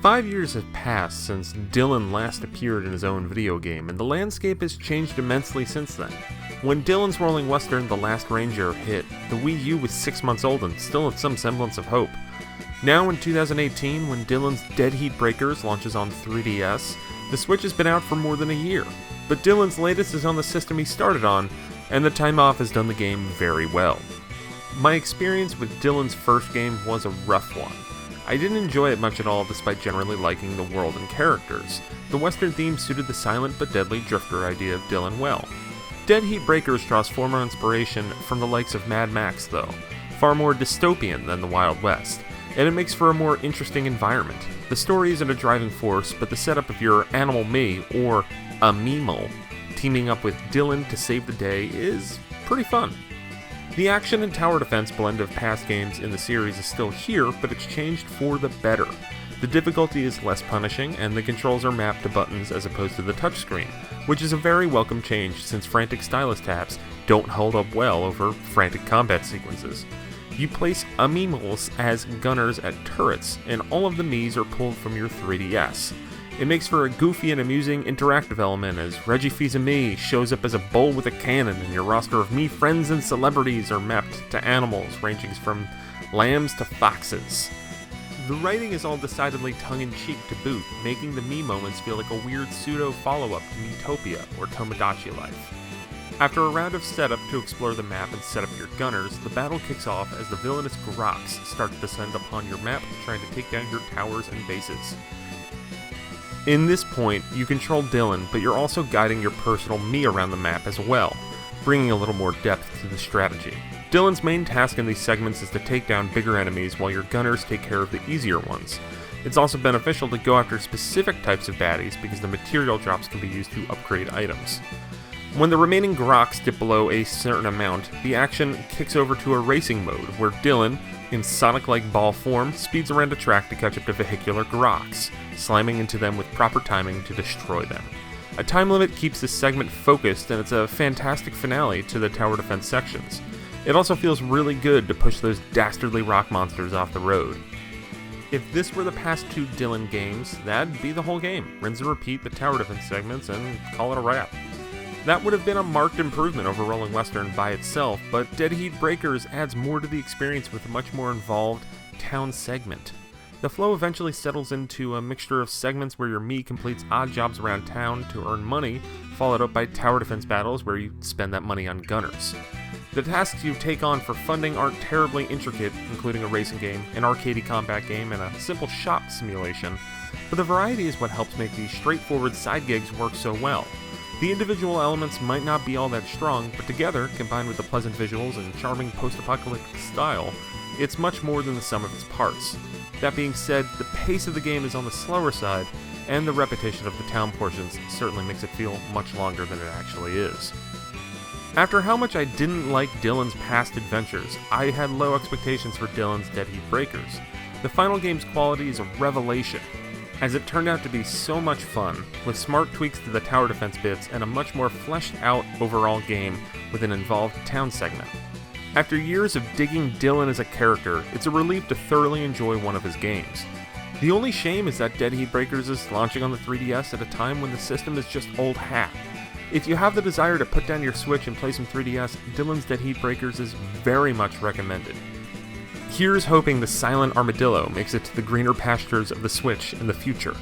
5 years have passed since Dillon last appeared in his own video game, and the landscape has changed immensely since then. When Dillon's Rolling Western The Last Ranger hit, the Wii U was 6 months old and still had some semblance of hope. Now in 2018, when Dillon's Dead Heat Breakers launches on 3DS, the Switch has been out for more than a year. But Dillon's latest is on the system he started on, and the time off has done the game very well. My experience with Dillon's first game was a rough one. I didn't enjoy it much at all despite generally liking the world and characters. The Western theme suited the silent but deadly drifter idea of Dillon well. Dead Heat Breakers draws former inspiration from the likes of Mad Max though, far more dystopian than the Wild West, and it makes for a more interesting environment. The story isn't a driving force, but the setup of your Animal Me, or a Memal, teaming up with Dillon to save the day is pretty fun. The action and tower defense blend of past games in the series is still here, but it's changed for the better. The difficulty is less punishing, and the controls are mapped to buttons as opposed to the touchscreen, which is a very welcome change since frantic stylus taps don't hold up well over frantic combat sequences. You place Amimals as gunners at turrets, and all of the Miis are pulled from your 3DS. It makes for a goofy and amusing interactive element as Reggie Fils-Aimé shows up as a bull with a cannon, and your roster of Mii friends and celebrities are mapped to animals ranging from lambs to foxes. The writing is all decidedly tongue-in-cheek to boot, making the Mii moments feel like a weird pseudo-follow-up to Miitopia or Tomodachi Life. After a round of setup to explore the map and set up your gunners, the battle kicks off as the villainous Groks start to descend upon your map, trying to take down your towers and bases. In this point, you control Dillon, but you're also guiding your personal Mii around the map as well, bringing a little more depth to the strategy. Dillon's main task in these segments is to take down bigger enemies while your gunners take care of the easier ones. It's also beneficial to go after specific types of baddies because the material drops can be used to upgrade items. When the remaining Groks dip below a certain amount, the action kicks over to a racing mode, where Dillon, in Sonic-like ball form, speeds around a track to catch up to vehicular Groks, slamming into them with proper timing to destroy them. A time limit keeps this segment focused, and it's a fantastic finale to the tower defense sections. It also feels really good to push those dastardly rock monsters off the road. If this were the past two Dillon games, that'd be the whole game. Rinse and repeat the tower defense segments and call it a wrap. That would have been a marked improvement over Rolling Western by itself, but Dead Heat Breakers adds more to the experience with a much more involved town segment. The flow eventually settles into a mixture of segments where your Mii completes odd jobs around town to earn money, followed up by tower defense battles where you spend that money on gunners. The tasks you take on for funding aren't terribly intricate, including a racing game, an arcadey combat game, and a simple shop simulation, but the variety is what helps make these straightforward side gigs work so well. The individual elements might not be all that strong, but together, combined with the pleasant visuals and charming post-apocalyptic style, it's much more than the sum of its parts. That being said, the pace of the game is on the slower side, and the repetition of the town portions certainly makes it feel much longer than it actually is. After how much I didn't like Dillon's past adventures, I had low expectations for Dillon's Dead Heat Breakers. The final game's quality is a revelation, as it turned out to be so much fun, with smart tweaks to the tower defense bits and a much more fleshed out overall game with an involved town segment. After years of digging Dillon as a character, it's a relief to thoroughly enjoy one of his games. The only shame is that Dead Heat Breakers is launching on the 3DS at a time when the system is just old hat. If you have the desire to put down your Switch and play some 3DS, Dillon's Dead Heat Breakers is very much recommended. Here's hoping the silent armadillo makes it to the greener pastures of the Switch in the future.